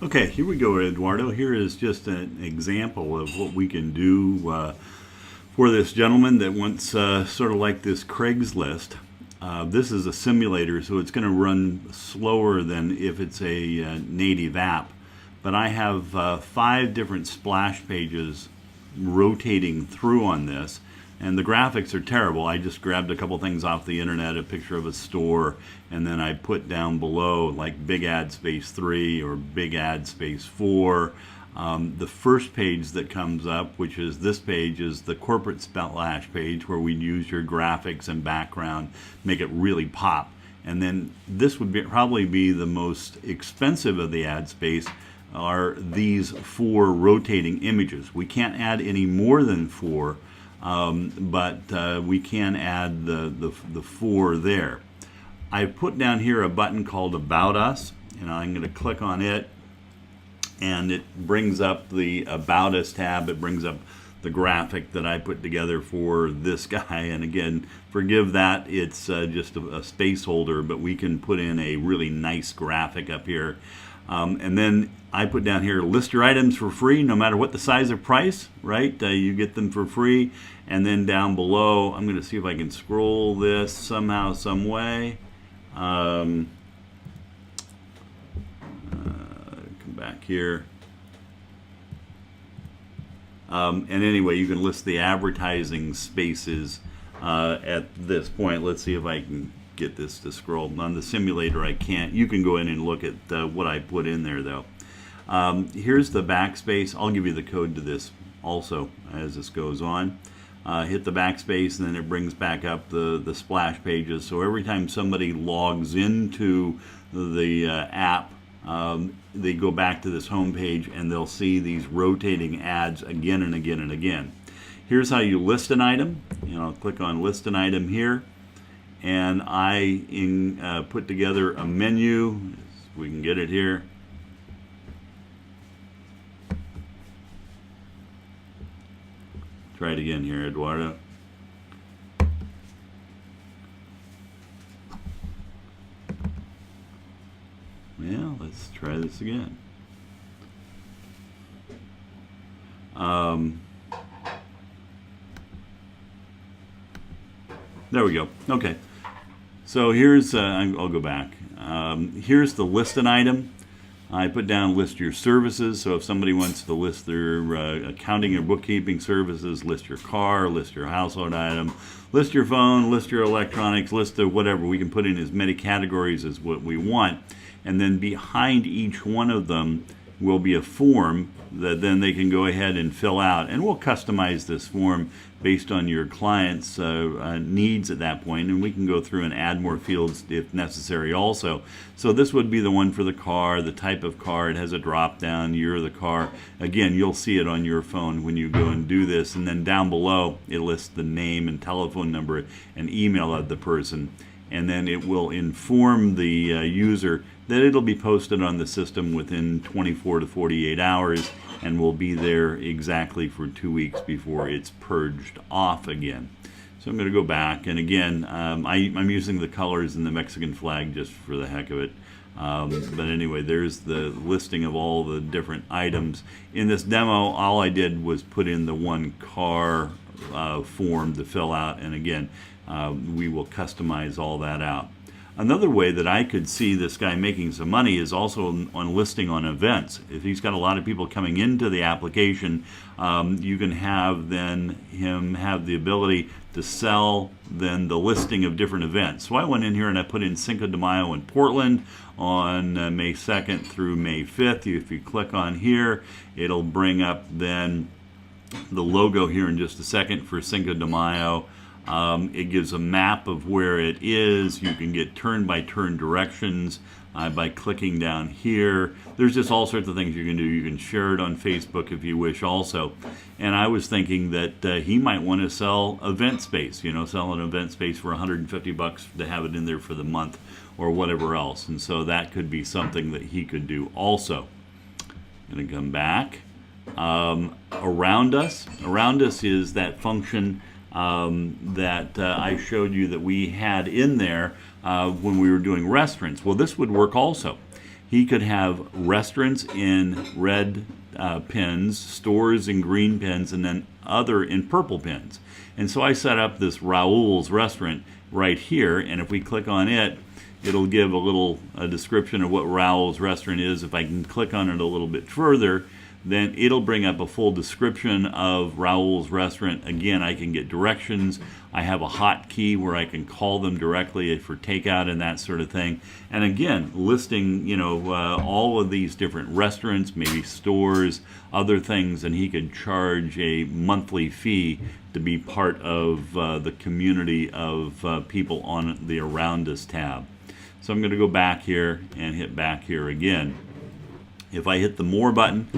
Okay, here we go, Eduardo. Here is just an example of what we can do for this gentleman that wants sort of like this Craigslist. This is a simulator, so it's going to run slower than if it's a native app. But I have 5 different splash pages rotating through on this. And the graphics are terrible. I just grabbed a couple things off the internet, a picture of a store, and then I put down below like big ad space 3 or big ad space 4. The first page that comes up, which is this page, is the corporate splash page where we use your graphics and background, make it really pop. And then this would probably be the most expensive of the ad space, are these 4 rotating images. We can't add any more than 4. But we can add the 4 there. I put down here a button called About Us, and I'm going to click on it, and it brings up the About Us tab. It brings up the graphic that I put together for this guy, and again, forgive that, it's just a space holder, but we can put in a really nice graphic up here. And then I put down here, list your items for free, no matter what the size or price, right? You get them for free. And then down below, I'm going to see if I can scroll this somehow, some way. Come back here. And anyway, you can list the advertising spaces at this point. Let's see if I can get this to scroll. On the simulator I can't. You can go in and look at what I put in there though. Here's the backspace. I'll give you the code to this also as this goes on. Hit the backspace and then it brings back up the splash pages. So every time somebody logs into the app, they go back to this home page and they'll see these rotating ads again and again and again. Here's how you list an item. I'll click on list an item here. And I put together a menu. We can get it here. Try it again here, Eduardo. Yeah, let's try this again. There we go. Okay. So here's, I'll go back. Here's the list an item. I put down list your services. So if somebody wants to list their accounting or bookkeeping services, list your car, list your household item, list your phone, list your electronics, list the whatever. We can put in as many categories as what we want. And then behind each one of them will be a form that then they can go ahead and fill out. And we'll customize this form based on your client's needs at that point, and we can go through and add more fields if necessary also. So this would be the one for the car, the type of car. It has a drop down, year of the car. Again, you'll see it on your phone when you go and do this, and then down below it lists the name and telephone number and email of the person, and then it will inform the user that it'll be posted on the system within 24 to 48 hours and will be there exactly for 2 weeks before it's purged off again. So I'm going to go back, and again, I'm using the colors in the Mexican flag just for the heck of it. But anyway, there's the listing of all the different items. In this demo, all I did was put in the one car form to fill out, and again, we will customize all that out. Another way that I could see this guy making some money is also on listing on events. If he's got a lot of people coming into the application, you can have then him have the ability to sell then the listing of different events. So I went in here and I put in Cinco de Mayo in Portland on May 2nd through May 5th. If you click on here, it'll bring up then the logo here in just a second for Cinco de Mayo. It gives a map of where it is. You can get turn-by-turn directions by clicking down here. There's just all sorts of things you can do. You can share it on Facebook if you wish also. And I was thinking that he might want to sell event space, sell an event space for $150 to have it in there for the month or whatever else. And so that could be something that he could do also. I'm going to come back. Around us is that function that I showed you that we had in there when we were doing restaurants. Well, this would work also. he could have restaurants in red pins, stores in green pins, and then other in purple pins. And so I set up this Raoul's restaurant right here, and if we click on it, it'll give a description of what Raoul's restaurant is. If I can click on it a little bit further, then it'll bring up a full description of Raoul's restaurant. Again, I can get directions. I have a hotkey where I can call them directly for takeout and that sort of thing. And again, listing, all of these different restaurants, maybe stores, other things, and he could charge a monthly fee to be part of the community of people on the Around Us tab. So I'm going to go back here and hit back here again. If I hit the more button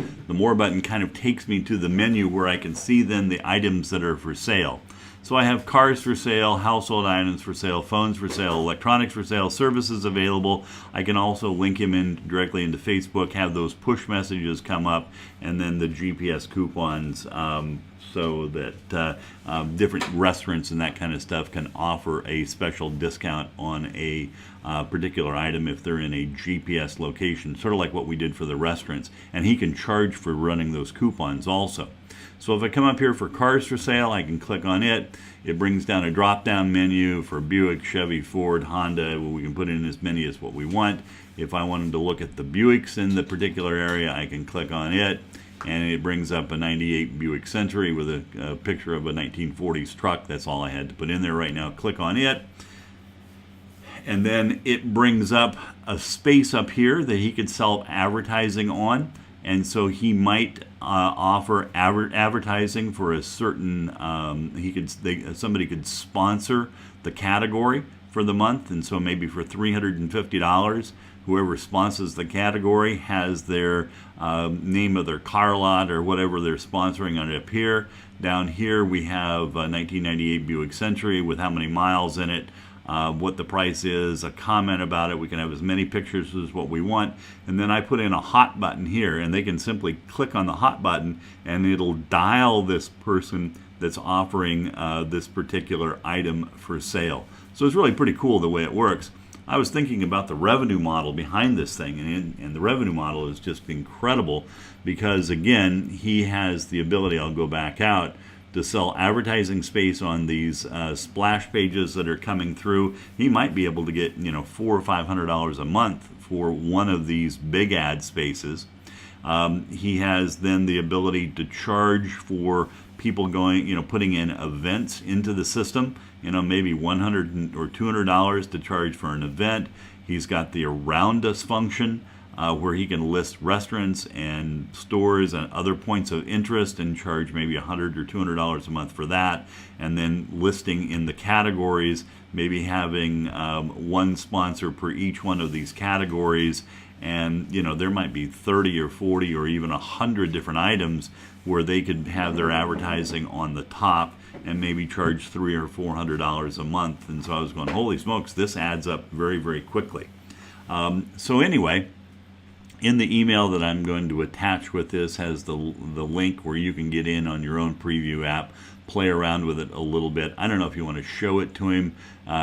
kind of takes me to the menu where I can see then the items that are for sale. So I have cars for sale, household items for sale, phones for sale, electronics for sale, services available. I can also link him in directly into Facebook, have those push messages come up, and then the GPS coupons so that different restaurants and that kind of stuff can offer a special discount on a particular item if they're in a GPS location, sort of like what we did for the restaurants. And he can charge for running those coupons also. So if I come up here for cars for sale, I can click on it. It brings down a drop-down menu for Buick, Chevy, Ford, Honda. We can put in as many as what we want. If I wanted to look at the Buicks in the particular area, I can click on it, and it brings up a 98 Buick Century with a picture of a 1940s truck. That's all I had to put in there right now. Click on it. And then it brings up a space up here that he could sell advertising on. And so he might offer advertising for a certain. Somebody could sponsor the category for the month, and so maybe for $350, whoever sponsors the category has their name of their car lot or whatever they're sponsoring on it up here. Down here we have a 1998 Buick Century with how many miles in it. What the price is, a comment about it. We can have as many pictures as what we want. And then I put in a hot button here, and they can simply click on the hot button and it'll dial this person that's offering this particular item for sale. So it's really pretty cool the way it works. I was thinking about the revenue model behind this thing, and the revenue model is just incredible because, again, he has the ability, I'll go back out, to sell advertising space on these splash pages that are coming through. He might be able to get $400 or $500 a month for one of these big ad spaces. He has then the ability to charge for people going, putting in events into the system. Maybe $100 or $200 to charge for an event. He's got the Around Us function, where he can list restaurants and stores and other points of interest and charge maybe $100 or $200 a month for that, and then listing in the categories, maybe having one sponsor per each one of these categories. And there might be 30 or 40 or even 100 different items where they could have their advertising on the top and maybe charge $300 or $400 a month. And so I was going, holy smokes, this adds up very, very quickly. So anyway, in the email that I'm going to attach with this has the link where you can get in on your own preview app, play around with it a little bit. I don't know if you want to show it to him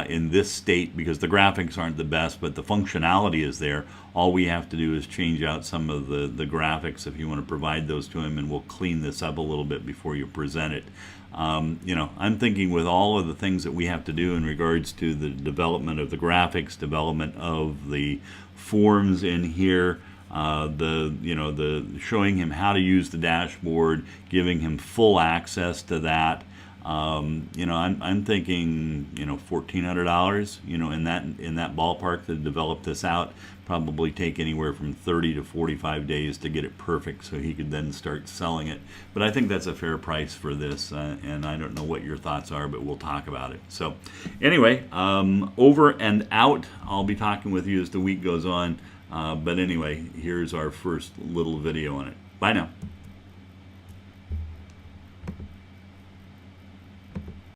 in this state because the graphics aren't the best, but the functionality is there. All we have to do is change out some of the graphics if you want to provide those to him, and we'll clean this up a little bit before you present it. I'm thinking with all of the things that we have to do in regards to the development of the graphics, development of the forms in here, the showing him how to use the dashboard, giving him full access to that. I'm thinking $1,400 in that ballpark to develop this out. Probably take anywhere from 30 to 45 days to get it perfect so he could then start selling it. But I think that's a fair price for this, and I don't know what your thoughts are, but we'll talk about it. So anyway, over and out. I'll be talking with you as the week goes on. But anyway, here's our first little video on it. Bye now.